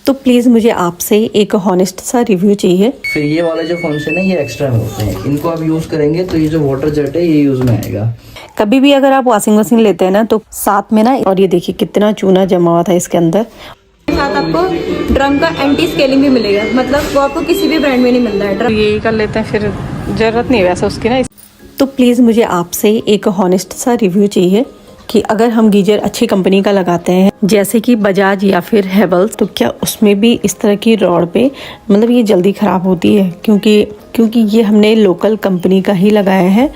तो प्लीज़ मुझे आपसे एक हॉनेस्ट सा रिव्यू चाहिए। फिर ये वाले जो फंक्शन है ये एक्स्ट्रा में होते हैं, इनको आप यूज़ करेंगे तो ये जो वाटर जेट है ये यूज़ में आएगा। कभी भी अगर आप वॉशिंग मशीन लेते हैं ना तो साथ में ना, और ये देखिए कितना चूना जमा हुआ था इसके अंदर। साथ आपको ड्रम का एंटी स्केलिंग भी मिलेगा, मतलब वो आपको किसी भी ब्रांड में नहीं मिलता है। यही कर लेते हैं, फिर जरूरत नहीं है वैसे उसकी ना। तो प्लीज़ मुझे आपसे एक हॉनेस्ट सा रिव्यू चाहिए कि अगर हम गीजर अच्छी कंपनी का लगाते हैं जैसे कि बजाज या फिर हेवल्स, तो क्या उसमें भी इस तरह की रॉड पे मतलब ये जल्दी ख़राब होती है? क्योंकि ये हमने लोकल कंपनी का ही लगाया है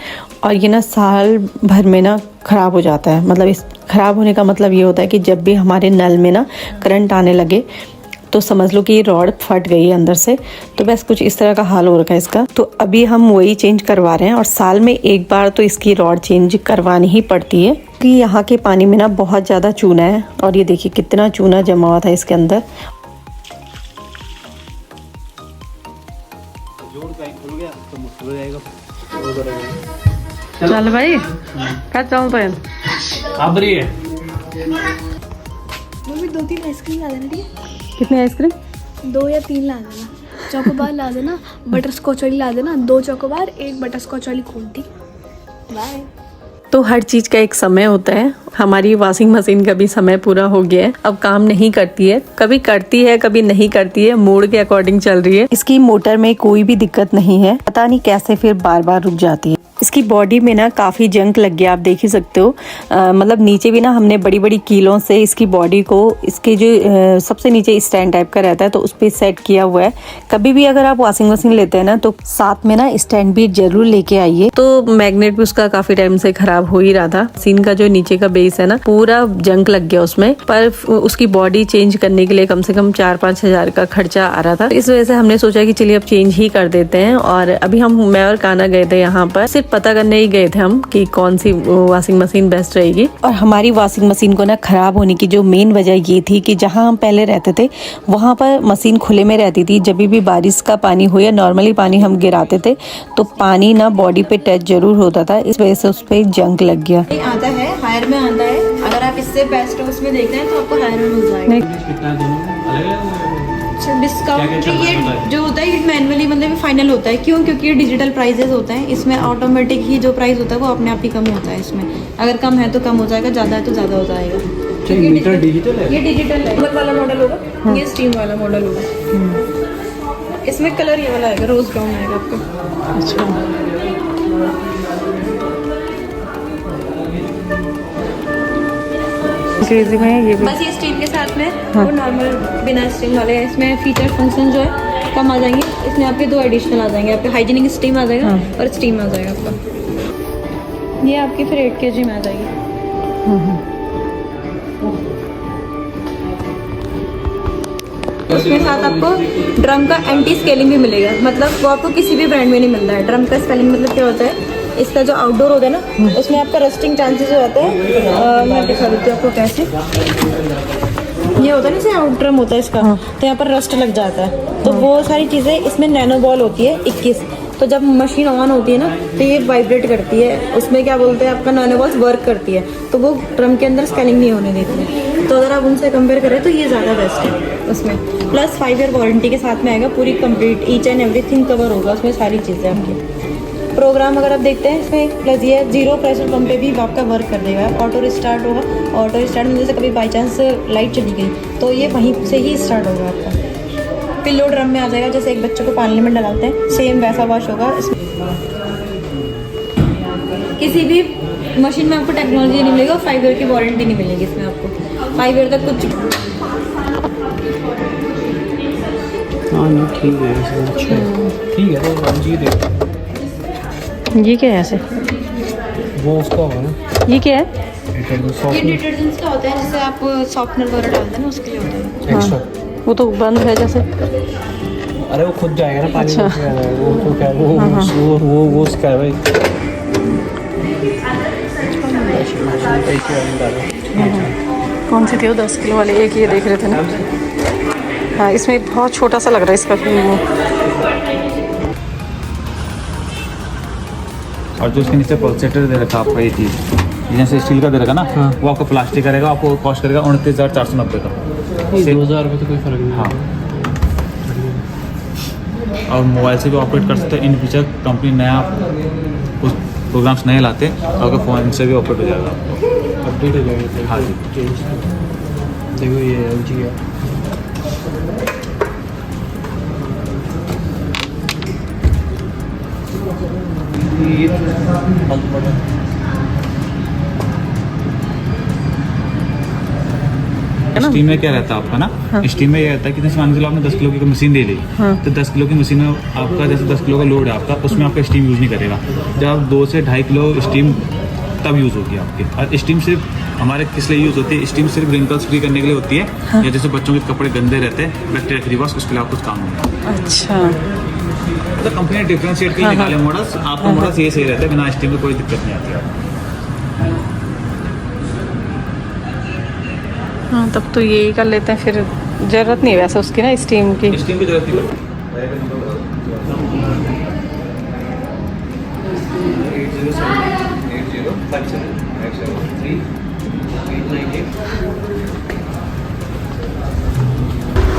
और ये ना साल भर में ना ख़राब हो जाता है। मतलब इस ख़राब होने का मतलब ये होता है कि जब भी हमारे नल में ना करंट आने लगे तो समझ लो कि ये रॉड फट गई है अंदर से। तो बस कुछ इस तरह का हाल हो रखा है इसका। तो अभी हम वही चेंज करवा रहे हैं और साल में एक बार तो इसकी रॉड चेंज करवानी ही पड़ती है क्योंकि यहाँ के पानी में ना बहुत ज़्यादा चूना है और ये देखिए कितना चूना जमा हुआ था इसके अंदर। चल भाई क्या चलता है मम्मी 2-3 आइसक्रीम ला देना, ठीक है? कितने आइसक्रीम? 2 या 3 ला देना। चोकोबार ला देना, बटर स्कॉच वाली ला देना, 2 चोकोबार 1 बटर स्कॉच वाली कोन, ठीक है? बाय। तो हर चीज़ का एक समय होता है। हमारी वॉशिंग मशीन का भी समय पूरा हो गया है, अब काम नहीं करती है, कभी करती है कभी नहीं करती है, मूड के अकॉर्डिंग चल रही है। इसकी मोटर में कोई भी दिक्कत नहीं है, पता नहीं कैसे फिर बार बार रुक जाती है। इसकी बॉडी में ना काफ़ी जंक लग गया, आप देख ही सकते हो। मतलब नीचे भी ना हमने बड़ी बड़ी कीलों से इसकी बॉडी को, इसके जो सबसे नीचे स्टैंड टाइप का रहता है तो उस पर सेट किया हुआ है। कभी भी अगर आप वॉशिंग मशीन लेते हैं ना तो साथ में ना स्टैंड भी जरूर लेके आइए। तो मैग्नेट भी उसका काफ़ी टाइम से खराब हो ही रहा था। मशीन का जो नीचे का बेस है ना पूरा जंक लग गया उसमें, पर उसकी बॉडी चेंज करने के लिए कम से कम 4-5 हज़ार का खर्चा आ रहा था। इस वजह से हमने सोचा कि चलिए अब चेंज ही कर देते हैं। और अभी मैं और काना गए थे यहाँ पर, सिर्फ पता करने ही गए थे हम कि कौन सी वॉशिंग मशीन बेस्ट रहेगी। और हमारी वॉशिंग मशीन को ना खराब होने की जो मेन वजह ये थी कि जहाँ हम पहले रहते थे वहाँ पर मशीन खुले में रहती थी। जब भी बारिश का पानी हो या नॉर्मली पानी हम गिराते थे तो पानी ना बॉडी पे टच जरूर होता था, इस वजह से उस पर जंक लग गया। आता है हायर में आता है, अगर आप इससे बेस्ट उसमें देखते हैं तो आपको हायर में मिल जाएगा। डिस्काउंट ये जो होता है ये मैनुअली मतलब फाइनल होता है। क्यों? क्योंकि ये डिजिटल प्राइजेस होते हैं, इसमें ऑटोमेटिक ही जो प्राइस होता है वो अपने आप ही कम होता है। इसमें अगर कम है तो कम हो जाएगा, ज़्यादा है तो ज़्यादा हो जाएगा। मीटर डिजिटल है, ये डिजिटल है। नॉर्मल वाला मॉडल होगा, ये स्टीम वाला मॉडल होगा। इसमें कलर ये वाला आएगा, रोज ब्राउन आएगा आपको। अच्छा, क्रेजी में ये भी बस ये स्टीम के साथ में और नॉर्मल बिना स्टीम वाले हैं। इसमें फीचर फंक्शन जो है कम आ जाएंगे, इसमें आपके 2 एडिशनल आ जाएंगे। आपके हाइजीनिक स्टीम आ जाएगा और स्टीम आ जाएगा आपका। ये आपकी फिर 8 kg में आ जाएगी। उसमें साथ आपको ड्रम का एंटी स्केलिंग भी मिलेगा, मतलब वो आपको किसी भी ब्रांड में नहीं मिलता है। ड्रम का स्केलिंग मतलब क्या होता है, इसका जो आउटडोर होता है ना उसमें आपका रस्टिंग चांसेस हो जाते हैं। मैं दिखा देती हूँ आपको कैसे। ये होता है ना, जैसे आउट ड्रम होता है इसका, तो यहाँ पर रस्ट लग जाता है। तो वो सारी चीज़ें इसमें नैनो बॉल होती है 21। तो जब मशीन ऑन होती है ना तो ये वाइब्रेट करती है, उसमें क्या बोलते हैं आपका नैनो बॉल्स वर्क करती है, तो वो ड्रम के अंदर स्कैनिंग नहीं होने देती है। तो अगर आप उनसे कंपेयर करें तो ये ज़्यादा बेस्ट है। उसमें प्लस 5 ईयर वारंटी के साथ में आएगा, पूरी complete each and everything cover होगा उसमें, सारी चीज़ें आपकी। प्रोग्राम अगर आप देखते हैं इसमें प्लस ये 0 प्रेशर पंप पे भी आपका वर्क कर देगा। ऑटो स्टार्ट होगा, ऑटो स्टार्ट में जैसे कभी बाई चांस लाइट चली गई तो ये वहीं से ही स्टार्ट होगा आपका। पिल्लो ड्रम में आ जाएगा, जैसे एक बच्चे को पानी में डालते हैं सेम वैसा वॉश होगा। किसी भी मशीन में आपको टेक्नोलॉजी नहीं मिलेगा, 5 ईयर की वारंटी नहीं मिलेगी इसमें आपको। 5 ईयर तक कुछ ठीक है, ठीक है। तो हम जी देखते ये क्या है ऐसे? वो उसका होगा ना, ये क्या है? ये डिटर्जेंट्स का होता है, जैसे आप सॉफ्टनर वगैरह डालते हैं ना उसके लिए होता है। एक्स्ट्रा वो तो बंद है जैसे। अरे वो खुद जाएगा ना पानी अच्छा। में, वो तो क्या वो उसका है भाई। कौन सी थी वो 10 किलो वाले? एक ये देख रहे थे ना। हाँ, इसमें बहुत छोटा सा लग रहा है इसका वो। और जो इसके नीचे पल्सेटर दे रखा आपका ये चीज़, जैसे स्टील का दे रखा ना, वो आपको प्लास्टिक करेगा, आपको कॉस्ट करेगा 29,490 का। 2000 में तो कोई फर्क नहीं हाँ। और मोबाइल से भी ऑपरेट कर सकते हैं। इन फ्यूचर कंपनी नया कुछ प्रोग्राम्स नए लाते हैं, अगर फ़ोन से भी ऑपरेट हो जाएगा आपको। अपडेट हो जाएगा। हाँ जी। देखो ये LG है। स्टीम में क्या रहता है आपका ना, स्टीम में ये रहता है कि जैसे मान के चलो आपने 10 किलो की मशीन ले ली, तो 10 किलो की मशीन में आपका जैसे 10 किलो का लोड है आपका, उसमें आपका स्टीम यूज़ नहीं करेगा। जब आप 2 से 2.5 किलो स्टीम तब यूज़ होगी आपकी। और स्टीम सिर्फ हमारे किस लिए यूज़ होती है, स्टीम सिर्फ रिंकल्स फ्री करने के लिए होती है, या जैसे बच्चों के कपड़े गंदे रहते हैं बैक्टीरिया फ्री वॉश, उसके लिए आप कुछ काम नहीं है। अच्छा, तो कंपनी ने डिफ्रेंशिएट के लिए निकाले मॉडल्स, आपका मॉडल्स ये सही रहता है, बिना स्टीम में कोई दिक्कत नहीं आती है। हाँ तब तो यही कर लेते हैं, फिर ज़रूरत नहीं है वैसे उसकी ना स्टीम की। स्टीम की जरूरत नहीं पड़ती।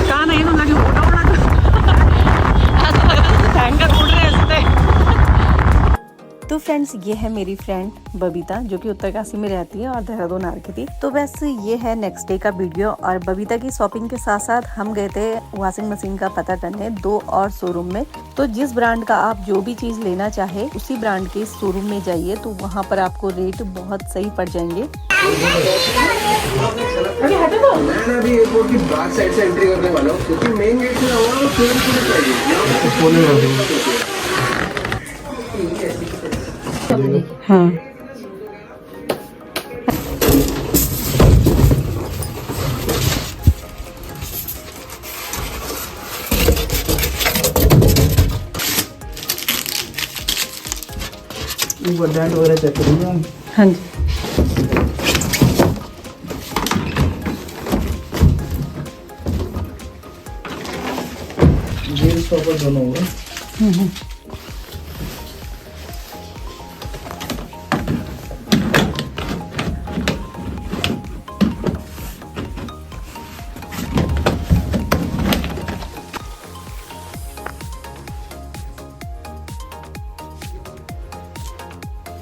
कहाँ नहीं ना लगे उड़ा उड़ा ऐसा लग रहा है टैंकर उड़ रहे हैं। तो फ्रेंड्स, ये है मेरी फ्रेंड बबीता जो कि उत्तरकाशी में रहती है और देहरादून आ रखी थी। तो बस ये है नेक्स्ट डे का वीडियो। और बबीता की शॉपिंग के साथ साथ हम गए थे वॉशिंग मशीन का पता करने 2 और शोरूम में। तो जिस ब्रांड का आप जो भी चीज लेना चाहे उसी ब्रांड के शोरूम में जाइए, तो वहाँ पर आपको रेट बहुत सही पड़ जाएंगे। मैं अभी एयरपोर्ट की बैक साइड से एंट्री करने वाला हूँ, क्योंकि मेन गेट से आऊंगा तो हाँ डेंट वगैरह चेक करूँगा। हाँ जी, जीन्स टॉपर दोनों होगा।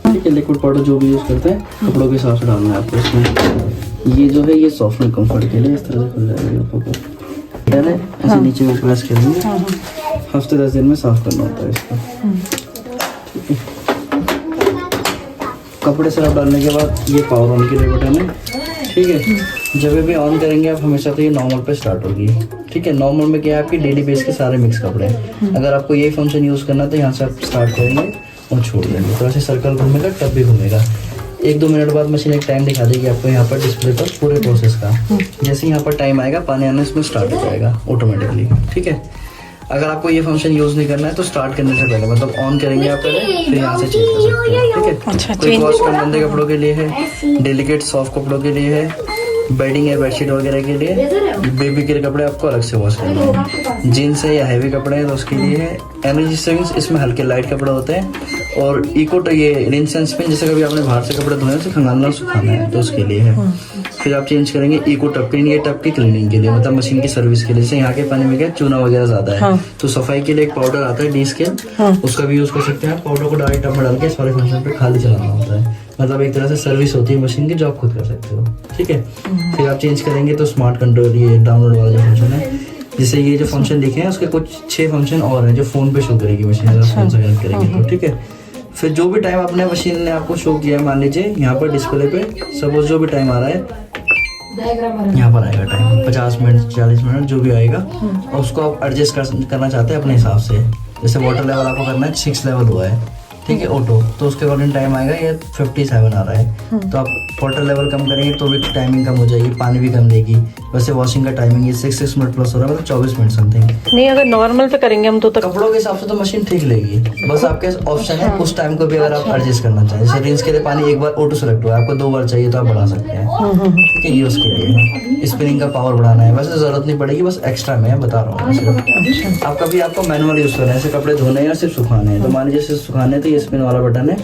ठीक है, लिक्विड पाउडर जो भी यूज़ करते हैं कपड़ों के हिसाब से डालना है आपको इसमें। ये जो है ये सॉफ्टनर कंफर्ट के लिए इस तरह से खुल जाएगा आपको। पहले ऐसे नीचे में प्रेस करेंगे, हफ्ते 10 दिन में साफ करना होता है इसको। ठीक है, कपड़े सर्फ डालने के बाद ये पावर ऑन के लिए बटन है। ठीक है, जब भी ऑन करेंगे आप हमेशा तो ये नॉर्मल पे स्टार्ट होगी। ठीक है, नॉर्मल में क्या है आपकी डेली बेस के सारे मिक्स कपड़े हैं। अगर आपको यही फंक्शन यूज़ करना है तो यहाँ से आप स्टार्ट करेंगे और छोड़ देंगे, तो ऐसे सर्कल घूमेगा टब भी घूमेगा। 1-2 मिनट बाद मशीन एक टाइम दिखा देगी आपको यहाँ पर डिस्प्ले पर पूरे प्रोसेस का। जैसे यहाँ पर टाइम आएगा पानी आना इसमें स्टार्ट हो जाएगा ऑटोमेटिकली। ठीक है, अगर आपको ये फंक्शन यूज़ नहीं करना है तो स्टार्ट करने से पहले मतलब ऑन करेंगे आप पहले, फिर यहाँ से चेंज कर सकते हैं। ठीक है, अच्छा, कोई वॉश का गंदे कपड़ों के लिए है, डेलिकेट सॉफ्ट कपड़ों के लिए है, बेडिंग है बेडशीट वगैरह के लिए, बेबी के कपड़े आपको अलग से वॉश करने हैं। जीन्स है या हैवी कपड़े हैं तो उसके लिए है। एनर्जी सेविंग्स इसमें हल्के लाइट कपड़े होते हैं। और इको तो ये रिंस एंड स्पिन, जैसे कभी आपने बाहर से कपड़े धोए उसे खंगालना और सुखाना है तो उसके लिए है। फिर आप चेंज करेंगे इको टप क्लीन, ये टप की क्लीनिंग के लिए मतलब मशीन की सर्विस के लिए। जैसे यहाँ के पानी में क्या चूना वगैरह ज्यादा है तो सफाई के लिए एक पाउडर आता है D-Scale, उसका भी यूज कर सकते हैं। पाउडर को डायरेक्ट टब में डाल के सारे फंक्शन पे खाली चलाना होता है, मतलब एक तरह से सर्विस होती है मशीन की जो आप खुद कर सकते हो। ठीक है, फिर आप चेंज करेंगे तो स्मार्ट कंट्रोल ये डाउनलोड वाला जो फंक्शन है, जैसे ये जो फंक्शन लिखे हैं उसके कुछ 6 फंक्शन और हैं जो फोन पे शो करेगी मशीन, अगर फोन से कनेक्ट करेंगे तो। ठीक है, फिर जो भी टाइम आपने मशीन ने आपको शो किया है, मान लीजिए यहाँ पर डिस्प्ले पे सपोज जो भी टाइम आ रहा है यहाँ पर आएगा टाइम 50 मिनट 40 मिनट जो भी आएगा, और उसको आप एडजस्ट करना चाहते हैं अपने हिसाब से। जैसे वाटर लेवल आपको करना है 6 लेवल हुआ है, ठीक है ऑटो, तो उसके अकॉर्डिंग टाइम आएगा ये 57 आ रहा है। तो आप वाटर लेवल कम करेंगे तो भी टाइमिंग कम हो जाएगी, पानी भी कम देगी। वैसे वॉशिंग का टाइमिंग ये 6 मिनट प्लस हो रहा है, मतलब 24 मिनट समथिंग। नहीं अगर नॉर्मल पे करेंगे हम तो कपड़ों के हिसाब से तो मशीन ठीक लेगी, बस आपके ऑप्शन है उस टाइम को भी अगर आप एडजस्ट करना चाहें। जैसे रिंस के लिए पानी एक बार ऑटो सेलेक्ट हुआ है, आपको 2 बार चाहिए तो आप बढ़ा सकते हैं। ठीक है, ये उसके लिए है। स्पिनिंग का पावर बढ़ाना है, वैसे जरूरत नहीं पड़ेगी, बस एक्स्ट्रा में बता रहा हूँ सिर्फ। आप कभी आपको मैनुअल यूज करना है, ऐसे कपड़े धोने हैं या सिर्फ सुखाने हैं, तो मान लीजिए सिर्फ सुखाने हैं तो ये ये स्पिन वाला बटन है,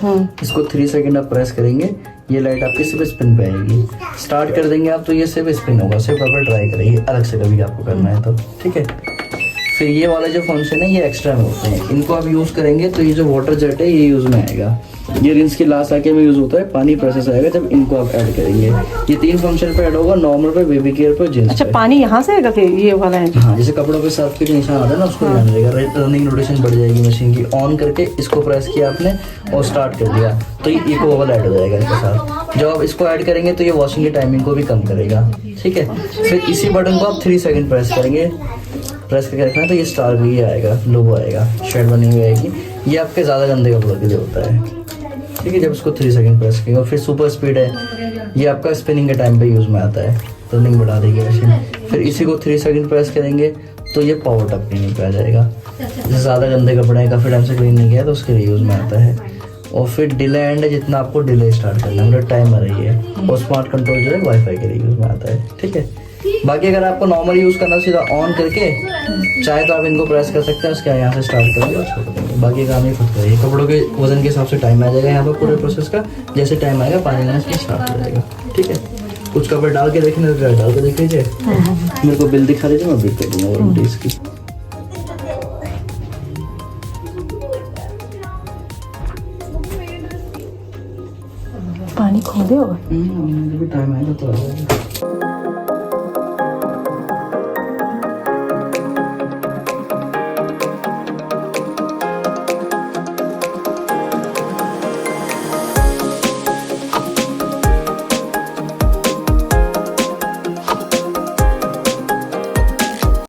इसको 3 सेकंड आप प्रेस करेंगे, ये लाइट आपकी सिर्फ स्पिन पे आएगी। स्टार्ट कर देंगे आप तो ये सिर्फ स्पिन होगा, सिर्फ आप ट्राई करेंगे अलग से कभी आपको करना है तो, ठीक है। फिर ये वाला जो फंक्शन है ये एक्स्ट्रा में होते हैं, इनको आप यूज़ करेंगे तो ये जो वाटर जेट है ये यूज़ में आएगा। ये रिंस की लास्ट आके में यूज़ होता है, पानी प्रोसेस आएगा जब इनको आप ऐड करेंगे। ये 3 फंक्शन पे ऐड होगा, नॉर्मल पे, बेबी केयर पे, जेंट्स अच्छा पे। पानी यहाँ से आएगा फिर ये वाला है? हाँ, जैसे कपड़ों पे सर्फ के निशान आता है ना, उसको ध्यान रहेगा। रनिंग रोटेशन बढ़ जाएगी मशीन की। ऑन करके इसको प्रेस किया आपने और स्टार्ट कर दिया तो ये इको ओवल ऐड हो जाएगा इसके साथ। जब आप इसको ऐड करेंगे तो ये वॉशिंग की टाइमिंग को भी कम करेगा, ठीक है। फिर इसी बटन को आप 3 सेकंड प्रेस करेंगे, प्रेस करके रखना तो ये स्टार भी आएगा, लोगो आएगा, शेड बनी हुई आएगी। ये आपके ज़्यादा गंदे कपड़ों के लिए होता है, ठीक है। जब इसको 3 सेकंड प्रेस करेंगे और फिर सुपर स्पीड है, ये आपका स्पिनिंग के टाइम पे यूज़ में आता है, रनिंग बढ़ा देगी मशीन। फिर इसी को 3 सेकंड प्रेस करेंगे तो ये पावर टप क्लीनिंग पे आ जाएगा। जैसे ज़्यादा गंदे कपड़े हैं, काफ़ी टाइम से क्लीन नहीं किया तो उसके लिए यूज़ में आता है। और फिर डिले एंड है, जितना आपको डिले स्टार्ट करना है, मतलब टाइमर है ये। और स्मार्ट कंट्रोल जो है वाईफाई के लिए यूज़ में आता है, ठीक है। बाकी अगर आपको नॉर्मल यूज़ करना सीधा ऑन करके चाहे तो आप इनको प्रेस कर सकते हैं, उसके यहाँ से स्टार्ट करेंगे और छोड़ देंगे। बाकी काम ये खुद करेंगे। कपड़ों के वजन के हिसाब से टाइम आ जाएगा यहाँ पर पूरे प्रोसेस का। जैसे टाइम आएगा पानी लेना स्टार्ट हो जाएगा, ठीक है। कुछ कपड़े डाल के देखने तो डाल के देख लीजिए, मेरे को बिल दिखा दीजिए, मैं बिल कर दूँगा वारंटी इसकी। पानी खोदे होगा? जब भी टाइम आएगा तो आ जाएगा।